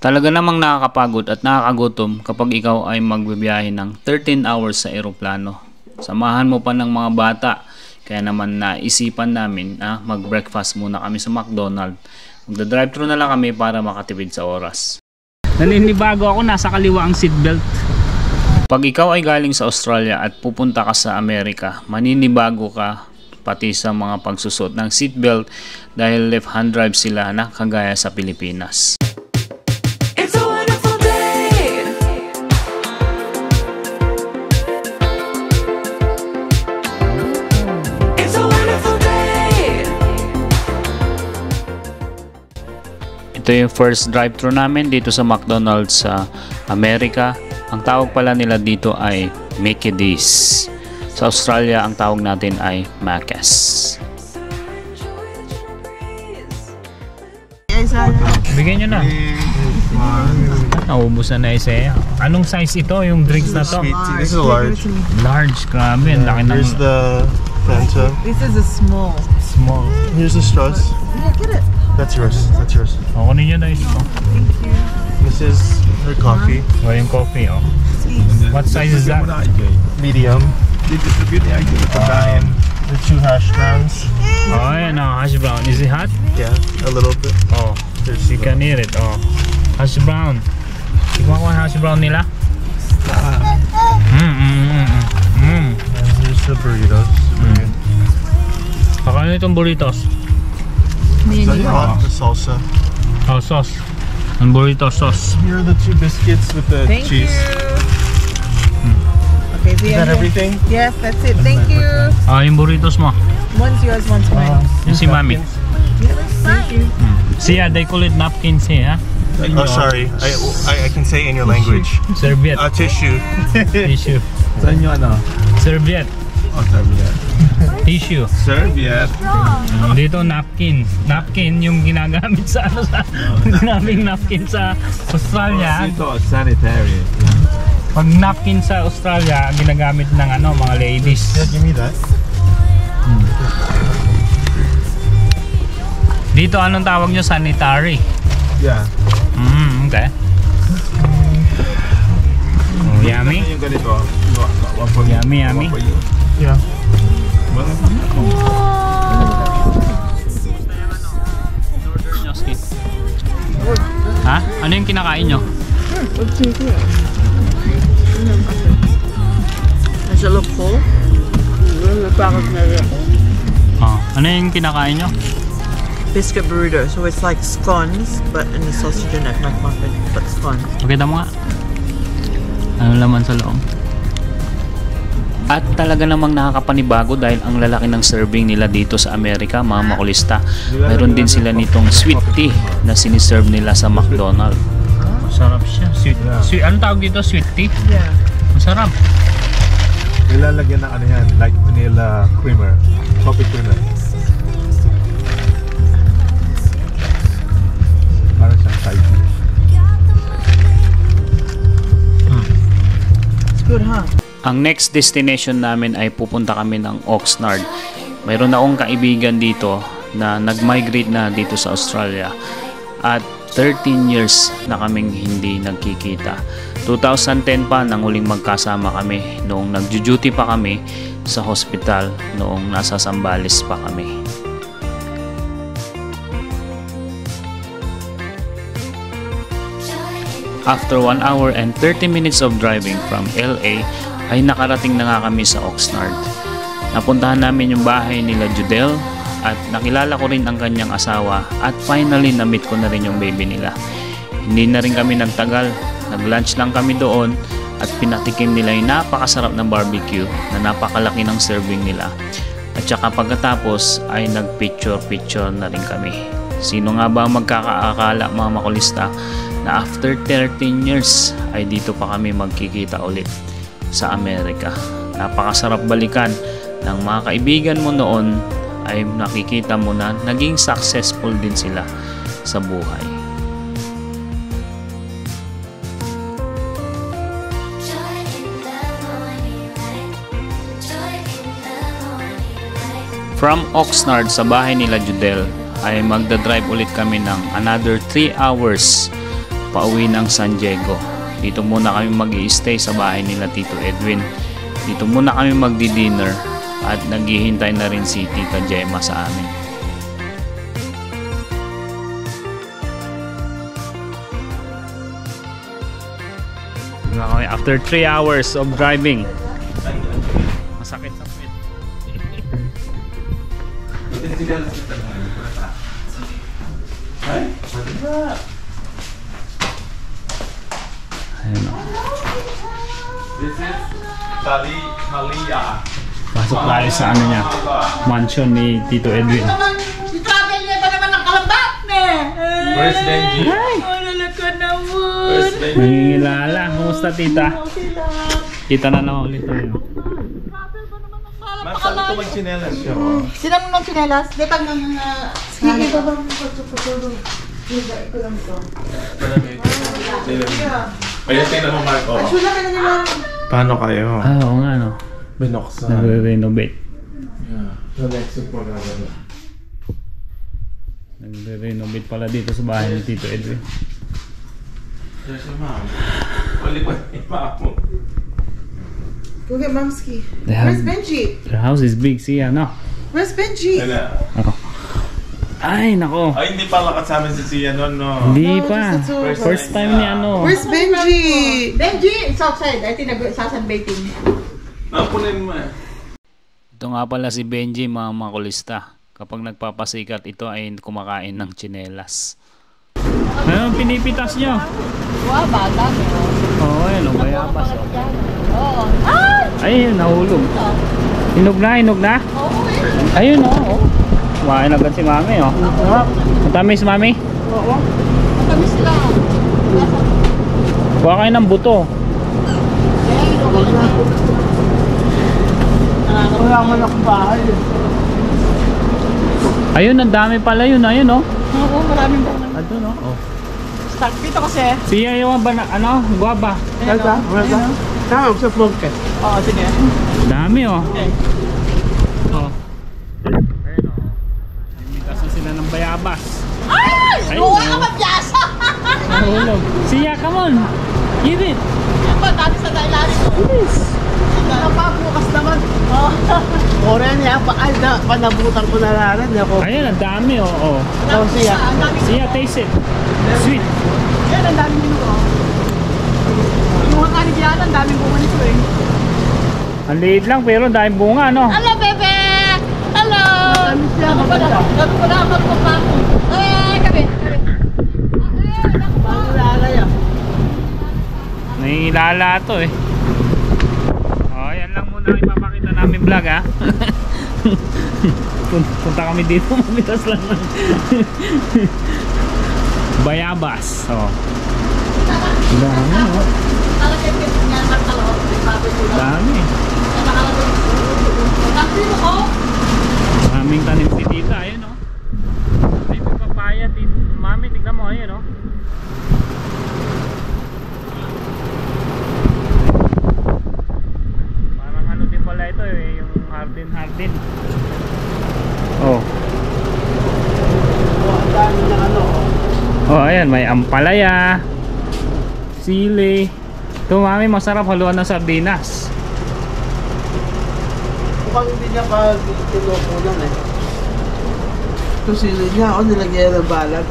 Talaga namang nakakapagod at nakakagutom kapag ikaw ay magbibiyahe ng 13 hours sa eroplano. Samahan mo pa ng mga bata, kaya naman naisipan namin na mag-breakfast muna kami sa McDonald's. Magda-drive-thru na lang kami para makatipid sa oras. Naninibago ako, nasa kaliwa ang seatbelt. Pag ikaw ay galing sa Australia at pupunta ka sa Amerika, maninibago ka pati sa mga pagsusot ng seatbelt dahil left-hand drive sila na kagaya sa Pilipinas. Ito yung first drive-thru namin dito sa McDonald's sa Amerika. Ang tawag pala nila dito ay Mickey D's. Sa Australia, ang tawag natin ay Macca's. Bigyan nyo na. Naubos na isa. Anong size ito? Yung drinks na to? This is a large. Large, grabe. Ang laki ng... Here's the Fanta. This is a small. Small. Here's the straws. Yeah, get it. That's yours. That's yours. Ako ninyo na ito. Thank you. This is her coffee. O yung coffee, oh. What size is that? Medium. The 2 hash browns. Oh, ayan o. Hash brown. Is it hot? Yeah, a little bit. Oh, you can eat it. Oh. Hash brown. Tignan ko ang hash brown nila. And here's the burritos. Kakain itong burritos. The salsa. Oh, sauce. Ang burrito sauce. Here are the 2 biscuits with the Thank cheese. you. Okay, Is that everything? Yes, that's it. Thank you. Ah, yung burritos mo. One's yours, one's mine. Yung si Mami. Thank you. Siya, they call it napkins eh, ha? Oh, sorry. I can say in your language. Serviette. Tissue. Tissue. Saan yung ano? Serviette. Oh, serviette. Tissue. Serviette. Dito napkin. Napkin yung ginagamit sa ano sa ginaming napkin sa Australia. Dito, sanitary. Pag napkin sa Australia, ginagamit ng ano mga ladies. Yeah, give me that. Dito anong tawag nyo? Sanitary. Yeah. Okay. Oh, yummy. Yung ganito. One for Yummy, yummy. One for you. Yeah. Ha? Ano yung kinakain nyo? Does it look full? Oh, ano yung kinakain nyo? Biscuit burrito. So it's like scones, but in the sausage in it, like muffin, but scones. Pakita mo nga. Ano laman sa loob? At talaga namang nakakapanibago dahil ang lalaki ng serving nila dito sa Amerika, mga makulista. Mayroon din sila nitong sweet tea na siniserve nila sa McDonald's. Masarap siya. Sweet. Anong tawag dito? Sweet tea? Yeah. Masarap. Nilalagyan ng ano yan, like vanilla creamer. Coffee creamer. Para siyang side dish. It's good, huh? Ang next destination namin ay pupunta kami ng Oxnard. Mayroon akong kaibigan dito na nag-migrate na dito sa Australia. At 13 years na kaming hindi nagkikita. 2010 pa nang huling magkasama kami noong nagjo-duty pa kami sa hospital noong nasa Zambales pa kami. After 1 hour and 30 minutes of driving from LA ay nakarating na nga kami sa Oxnard. Napuntahan namin yung bahay nila Judel at nakilala ko rin ang kanyang asawa at finally na-meet ko na rin yung baby nila. Hindi na rin kami nagtagal, nag-lunch lang kami doon at pinatikim nila yung napakasarap na barbecue na napakalaki ng serving nila. At saka pagkatapos ay nag-picture na rin kami. Sino nga ba magkakaakala mga makulista na after 13 years ay dito pa kami magkikita ulit sa Amerika. Napakasarap balikan ng mga kaibigan mo noon ay nakikita mo na naging successful din sila sa buhay. From Oxnard sa bahay nila Judel ay magdadrive ulit kami ng another 3 hours pauwi ng San Diego. Dito muna kami mag-i-stay sa bahay nila Tito Edwin. Dito muna kami magdi-dinner at naghihintay na rin si Tita Gemma sa amin. After 3 hours of driving, masakit sa puwet. Ayun o. This is Talia. Pasok tayo sa ano niya, mansion ni Tito Edwin. I-travel niya ba naman ng Kalabat, ne? Where's Benji? Nalaka naman. Where's Benji? Nangingilala. Kumusta tita? Kita na naman ulit tayo. Ma'am, saan ito mag-chinelas siya? Sila mo ng chinelas? Di pag nang... Sige ba bang pagpapatulong? Hindi ko lang ito. Kaya tingnan mo, Marco. Sula ka na nila. Paano kayo? Oo nga no. Binoksan. Nagre-renovate. Yeah. So next week po gagawin. Nagre-renovate pala dito sa bahay ni Tito Edwin. There's a mom. Wali pa ni mamo. Go get Momski. Where's Benji? Their house is big. Siya no? Where's Benji? Ako. Ay nako. Ay, hindi pa kasama si Sia noon, no? Hindi pa. just the two of us. First time ni ano. Where's Benji? Benji! It's outside. I think nag-sasunbating. Napunin mo eh. Ito nga pala si Benji, mga makulista. Kapag nagpapasikat, ito ay kumakain ng tsinelas. Ano pinipitas nyo? Wow, bata mo. Oo, ayun o, bayabas o. Oo. Ay! Ayun, nahulog. Hinog na? Oo eh. Ayun o. Kumain agad si mami o. Matamis mami? Oo. Matamis sila. Kuha kayo ng buto. Wala man akong bahay. Ayun, ang dami pala yun. Ayun o. Oo, maraming bahay. Adun o. Oh. Start dito kasi. Siya yung ba na, ano, guwaba. Welcome. Tama, sa vlog ka. Oo, sige. Dami o. Okay. Oh. Ayun o. Imitas na sila ng bayabas. Ay! Ayun, Luwa oh. ka mabyasa! Nahulog. Siya, come on. Give it. Yan ba, dati sa dailarin ko. Yes. Napabukas naman. Ora niya, panabutan ko na laran. Ayun, ang dami o. Oh. Oh, siya. Ang dami Siya, taste it. Sweet. Yan, ang daming minuto. Yung mga kanibiyaan, ang daming bunga nito eh. Ang liit lang pero dahil bunga, no? Hello, bebe! Hello! Dami siya, Ako pala. maganda. Ako pala, magpapako. Gabi. Bago lalay ah. Nangingilala to eh. Oh, yan lang muna ang ipapakita namin vlog ha. Punta kami dito, mamitas lang ng bayabas. Oh. Dami oh. Talagay ko yung yan, magkalaw. Dami. Maraming tanim si tita, ayun oh. May papaya, mami, tignan mo, ayun oh. Parang ano din pala ito eh, yung hardin. Oh. Oh, ayan, may ampalaya, sili. Ito mami, masarap haluan ng sardinas. Mukhang hindi niya pa tinukunan eh. Ito sili niya, nilagyan ng balag.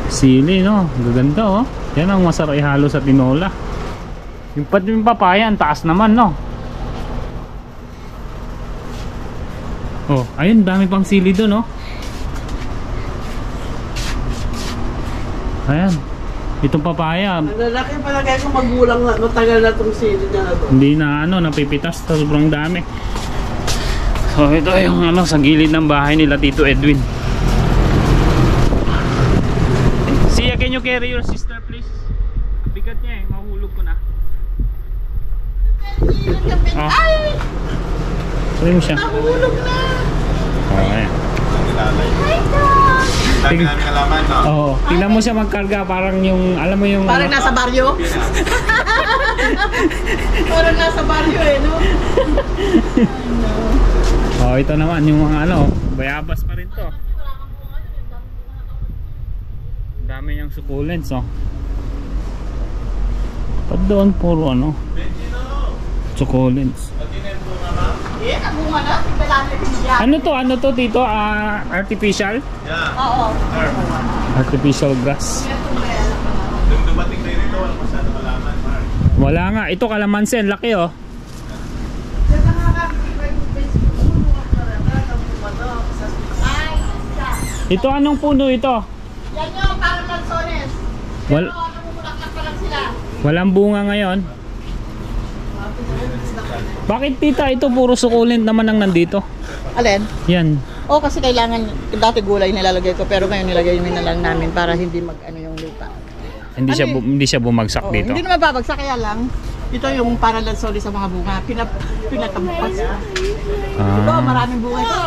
Sili no, gaganda oh. Yan ang masarap ihalo sa tinola. Yung papaya, ang taas naman no. Oh, ayun, dami pang sili doon oh. Ayan. Itong papaya, Ang lalaki palagay ko magulang na, matagal na itong sili niya na ito. hindi na ano, napipitas, sobrang dami. So ito yung ano, sa gilid ng bahay nila Tito Edwin. Siya, can you carry your sister please? Ang bigat niya eh, mahulog ko na. Ay! Sabi mo siya. Nahulog na! Oh, ayan. Hi, God! Dami namin kalaman, no? Oo, tingnan mo siya magkarga, parang yung, alam mo yung Parang ano, nasa baryo. Parang nasa baryo eh, no? oh, ito naman yung mga ano, bayabas pa rin to. Ang dami niyang succulents oh. doon puro ano, succulents. Eh, nabunga na. Tiglalami din yan. Ano to Tito? Artificial? Oo. Artificial grass. Nung dumating kayo rito, wala masyado malaman, Mark. Wala nga. Ito kalamansi. Ang laki oh. Ay, isa. Ito anong puno ito? Yan yung parang lansones. Wal- Pero namumulaklak pa lang sila. Walang bunga ngayon. Bakit tita ito puro succulent naman ang nandito? Alin? Yan. Oh, kasi kailangan, dati gulay nilalagay ko, pero ngayon nilagay na lang namin para hindi mag-ano yung lupa. Hindi siya hindi siya bumagsak Oo, dito. hindi naman babagsak, kaya lang, ito yung parang lansoli sa mga bunga, pinatampas. Diba, maraming bunga ito.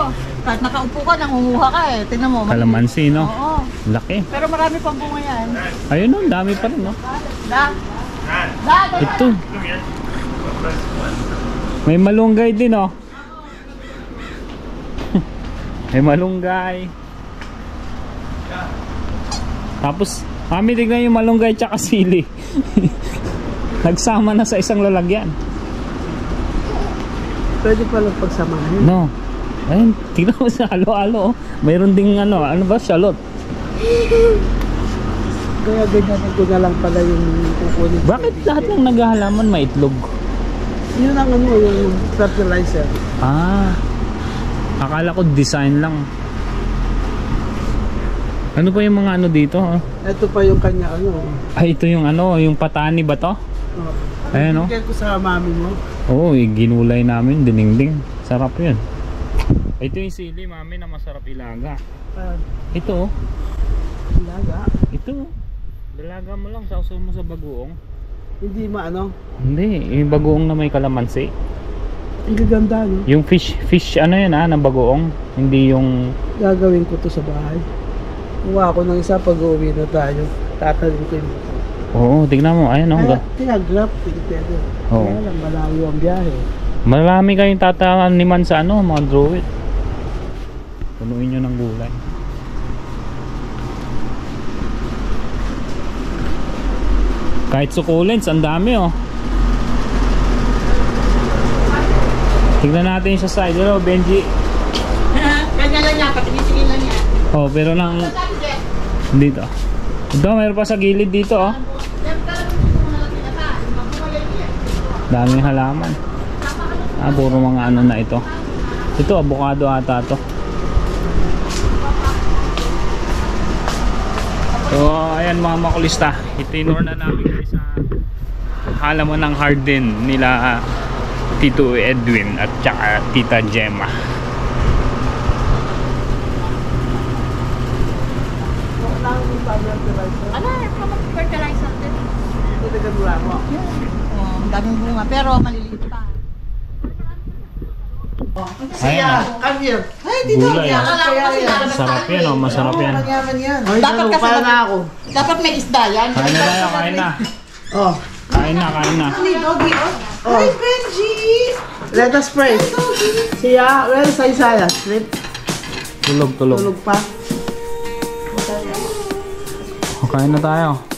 Kahit nakaupo ka, nangunguha ka eh. Tingnan mo. Kalamansi, no? Oo. Laki. Pero marami pang bunga yan. Ayun no, dami pa rin, no? Ito. May malunggay din, oh. May malunggay. Tapos, kami tignan yung malunggay tsaka sili. Nagsama na sa isang lalagyan. Pwede palang pagsamahin. No. Ayun, tignan mo sa halo-halo, oh. Mayroon ding ano ba, shallot. Kaya ganyan ko na lang pala yung kukunin. Bakit lahat ng naghahalaman may itlog? Yun ang ano, yung fertilizer. Akala ko design lang. Ano pa yung mga ano dito? Oh? Ito pa yung kanya ano. Ay, ito yung ano, yung patani ba to? Ayan, oh. Bigyan ko sa mami mo. Oo, ginulay namin, dinengding. Sarap yun. Ito yung sili, mami, na masarap ilaga. Ito, oh. Ilaga. Ito, oh. Dalaga mo lang, sausaw mo sa bagoong. Hindi maano. Hindi, yung bagoong na may kalamansi. Ang gaganda, no? Yung fish ano yun ng bagoong. Hindi yung... Gagawin ko to sa bahay. Kuha ko ng isa pag uwi na tayo. Tatalim ko yung motor. Oo, tignan mo, ayan, oh. Tinagrap, pwede. Oo. Kaya lang, malayo ang biyahe. Marami kayong tataniman sa ano, mga druid. Punuin nyo ng gulay. Kahit succulents, ang dami, oh. Tignan natin yung sa side. Hello, Benji. Ganyan lang niya, patinisingin lang niya. Oh, pero nang Sabi, Jeff, dito. Ito, mayroon pa sa gilid dito, oh. Jeff, talagang gusto mo na lang pinata. Magkumagay niya. Daming halaman. Puro mga ano na ito. Ito, avocado ata to. So, ayan mga makulista. Itinor na namin guys sa halaman ng garden nila Tito Edwin at saka Tita Gemma. Ano, fertilizer din. Oh, ang daming bunga, pero maliliit pa. Ayan, Come here. Ay, gulay. Sarap Masarap yan, oh. Masarap yan. Dapat kasi dapat may isda yan. Kain na tayo, kain na. Oh. Kain na, kain na. Oh. Hi, Benji! Let us pray. Siya, well, sa Isaiah. Tulog. Tulog pa. Kain na tayo.